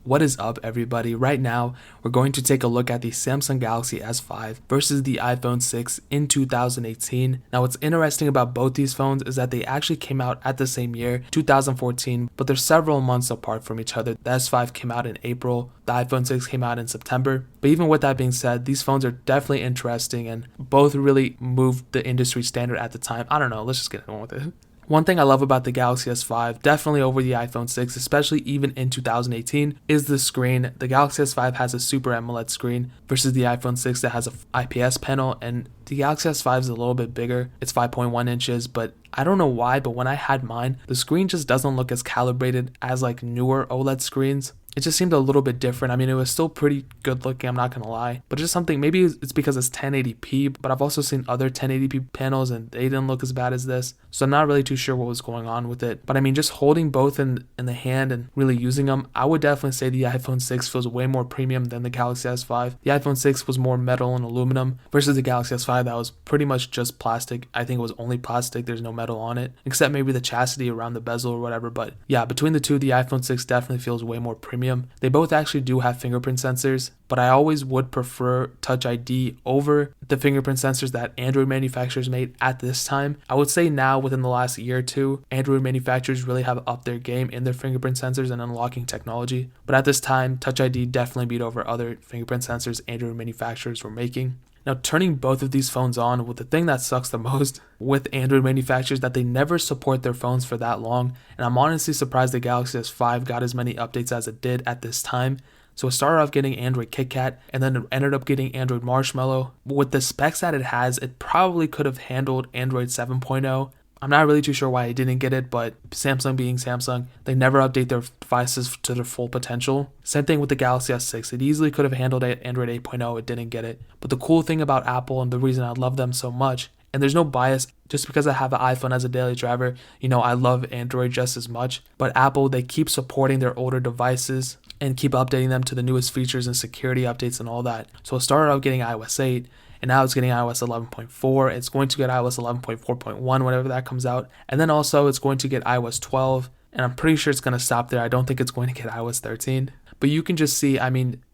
What is up, everybody? Right now, we're going to take a look at the Samsung Galaxy S5 versus the iPhone 6 in 2018. Now, what's interesting about both these phones is that they actually came out at the same year, 2014, but they're several months apart from each other. The S5 came out in April, the iPhone 6 came out in September. But even with that being said, these phones are definitely interesting and both really moved the industry standard at the time. I don't know, let's just get on with it. One thing I love about the Galaxy S5, definitely over the iPhone 6, especially even in 2018, is the screen. The Galaxy S5 has a Super AMOLED screen versus the iPhone 6 that has an IPS panel, and the Galaxy S5 is a little bit bigger. It's 5.1 inches, but I don't know why, but when I had mine, the screen just doesn't look as calibrated as like newer OLED screens. It just seemed a little bit different. I mean, it was still pretty good looking, I'm not gonna lie, but just something, maybe it's because it's 1080p, but I've also seen other 1080p panels and they didn't look as bad as this. So I'm not really too sure what was going on with it. But I mean, just holding both in the hand and really using them, I would definitely say the iPhone 6 feels way more premium than the Galaxy S5. The iPhone 6 was more metal and aluminum versus the Galaxy S5 that was pretty much just plastic. I think it was only plastic, there's no metal on it, except maybe the chastity around the bezel or whatever. But yeah, between the two, the iPhone 6 definitely feels way more premium. They both actually do have fingerprint sensors, but I always would prefer Touch ID over the fingerprint sensors that Android manufacturers made at this time. I would say now within the last year or two, Android manufacturers really have upped their game in their fingerprint sensors and unlocking technology. But at this time, Touch ID definitely beat over other fingerprint sensors Android manufacturers were making. Now, turning both of these phones on, with the thing that sucks the most with Android manufacturers that they never support their phones for that long, and I'm honestly surprised the Galaxy S5 got as many updates as it did at this time. So it started off getting Android KitKat, and then it ended up getting Android Marshmallow. But with the specs that it has, it probably could have handled Android 7.0. I'm not really too sure why I didn't get it, but Samsung being Samsung, they never update their devices to their full potential. Same thing with the Galaxy S6. It easily could have handled Android 8.0, it didn't get it. But the cool thing about Apple and the reason I love them so much, and there's no bias, just because I have an iPhone as a daily driver, I love Android just as much. But Apple, they keep supporting their older devices and keep updating them to the newest features and security updates and all that. So it started out getting iOS 8, and now it's getting iOS 11.4. It's going to get iOS 11.4.1 whenever that comes out. And then also it's going to get iOS 12, and I'm pretty sure it's going to stop there. I don't think it's going to get iOS 13. But you can just see,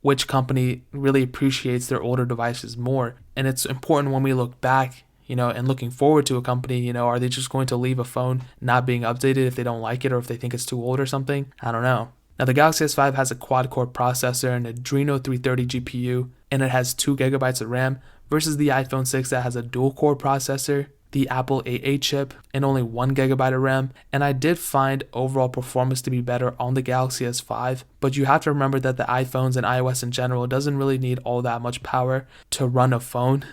which company really appreciates their older devices more. And it's important when we look back, and looking forward to a company, are they just going to leave a phone not being updated if they don't like it or if they think it's too old or something? I don't know. Now, the Galaxy S5 has a quad-core processor and Adreno 330 GPU, and it has 2 GB of RAM, versus the iPhone 6 that has a dual-core processor, the Apple A8 chip, and only 1 GB of RAM. And I did find overall performance to be better on the Galaxy S5, but you have to remember that the iPhones and iOS in general doesn't really need all that much power to run a phone.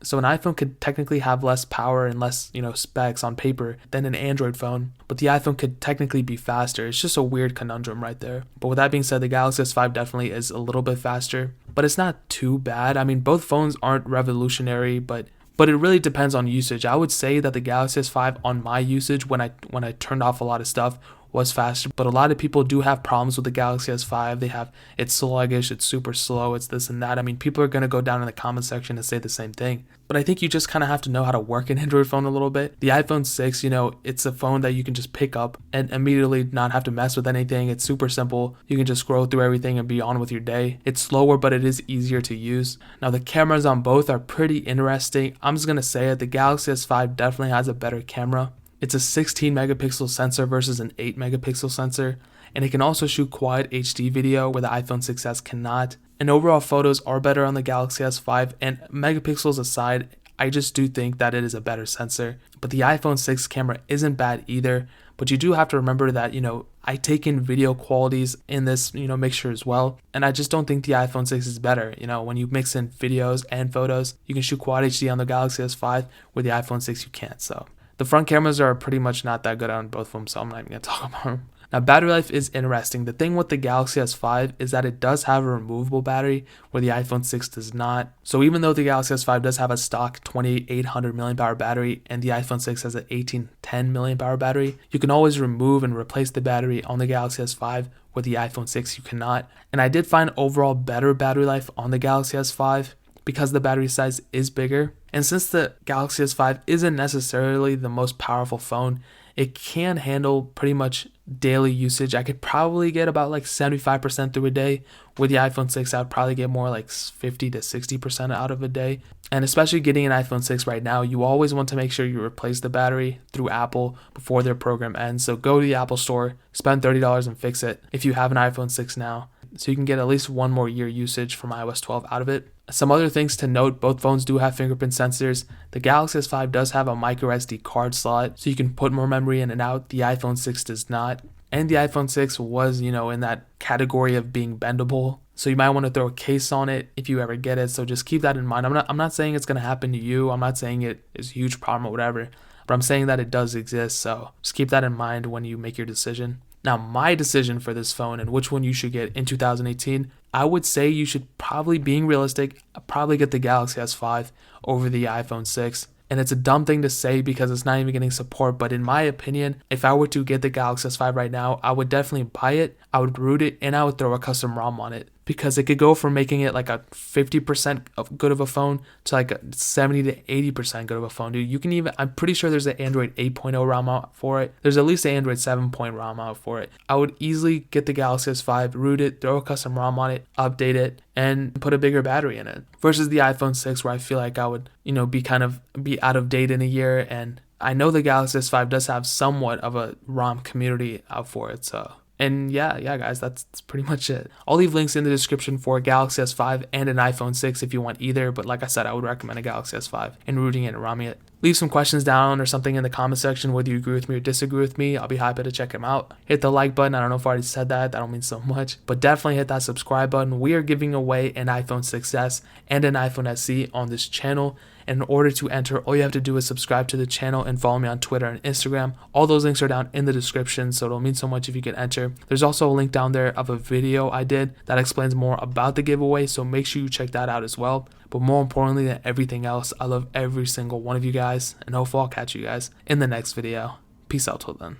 So an iPhone could technically have less power and less, specs on paper than an Android phone, but the iPhone could technically be faster. It's just a weird conundrum right there. But with that being said, the Galaxy S5 definitely is a little bit faster, but it's not too bad. Both phones aren't revolutionary, but it really depends on usage. I would say that the Galaxy S5 on my usage, when I turned off a lot of stuff, was faster, but a lot of people do have problems with the Galaxy S5. It's sluggish, it's super slow, it's this and that. People are going to go down in the comment section and say the same thing, but I think you just kind of have to know how to work an Android phone a little bit. The iPhone 6, it's a phone that you can just pick up and immediately not have to mess with anything. It's super simple. You can just scroll through everything and be on with your day. It's slower, but it is easier to use. Now, the cameras on both are pretty interesting. I'm just going to say it, the Galaxy S5 definitely has a better camera. It's a 16 megapixel sensor versus an 8 megapixel sensor, and it can also shoot Quad HD video where the iPhone 6s cannot. And overall photos are better on the Galaxy S5, and megapixels aside, I just do think that it is a better sensor. But the iPhone 6 camera isn't bad either, but you do have to remember that, I take in video qualities in this, mixture as well, and I just don't think the iPhone 6 is better. When you mix in videos and photos, you can shoot Quad HD on the Galaxy S5, where the iPhone 6 you can't, so. The front cameras are pretty much not that good on both of them, so I'm not even going to talk about them. Now, battery life is interesting. The thing with the Galaxy S5 is that it does have a removable battery, where the iPhone 6 does not. So even though the Galaxy S5 does have a stock 2800 mAh battery and the iPhone 6 has an 1810 mAh battery, you can always remove and replace the battery on the Galaxy S5, where the iPhone 6 you cannot. And I did find overall better battery life on the Galaxy S5 because the battery size is bigger. And since the Galaxy S5 isn't necessarily the most powerful phone It can handle pretty much daily usage. I could probably get about like 75% through a day. With the iPhone 6, I would probably get more like 50 to 60% out of a day. And especially getting an iPhone 6 right now, you always want to make sure you replace the battery through Apple before their program ends. So go to the Apple store, spend $30 and fix it if you have an iPhone 6 now, so you can get at least one more year usage from iOS 12 out of it. Some other things to note, both phones do have fingerprint sensors. The Galaxy S5 does have a micro SD card slot, so you can put more memory in and out. The iPhone 6 does not. And the iPhone 6 was, in that category of being bendable. So you might want to throw a case on it if you ever get it. So just keep that in mind. I'm not saying it's going to happen to you. I'm not saying it is a huge problem or whatever, but I'm saying that it does exist. So just keep that in mind when you make your decision. Now, my decision for this phone and which one you should get in 2018, I would say you should probably, being realistic, probably get the Galaxy S5 over the iPhone 6. And it's a dumb thing to say because it's not even getting support, but in my opinion, if I were to get the Galaxy S5 right now, I would definitely buy it, I would root it, and I would throw a custom ROM on it. Because it could go from making it like a 50% good of a phone to like a 70 to 80% good of a phone, dude. You can even, I'm pretty sure there's an Android 8.0 ROM out for it. There's at least an Android 7.0 ROM out for it. I would easily get the Galaxy S5, root it, throw a custom ROM on it, update it, and put a bigger battery in it. Versus the iPhone 6, where I feel like I would, be out of date in a year. And I know the Galaxy S5 does have somewhat of a ROM community out for it, so. And yeah, guys, that's pretty much it. I'll leave links in the description for a Galaxy S5 and an iPhone 6 if you want either, but like I said, I would recommend a Galaxy S5 and rooting it and ROMing it. Leave some questions down or something in the comment section, whether you agree with me or disagree with me. I'll be happy to check them out. Hit the like button. I don't know if I already said that. That don't mean so much, but definitely hit that subscribe button. We are giving away an iPhone 6s and an iPhone SE on this channel. And in order to enter, all you have to do is subscribe to the channel and follow me on Twitter and Instagram. All those links are down in the description, so it'll mean so much if you can enter. There's also a link down there of a video I did that explains more about the giveaway, so make sure you check that out as well. But more importantly than everything else, I love every single one of you guys, and hopefully I'll catch you guys in the next video. Peace out till then.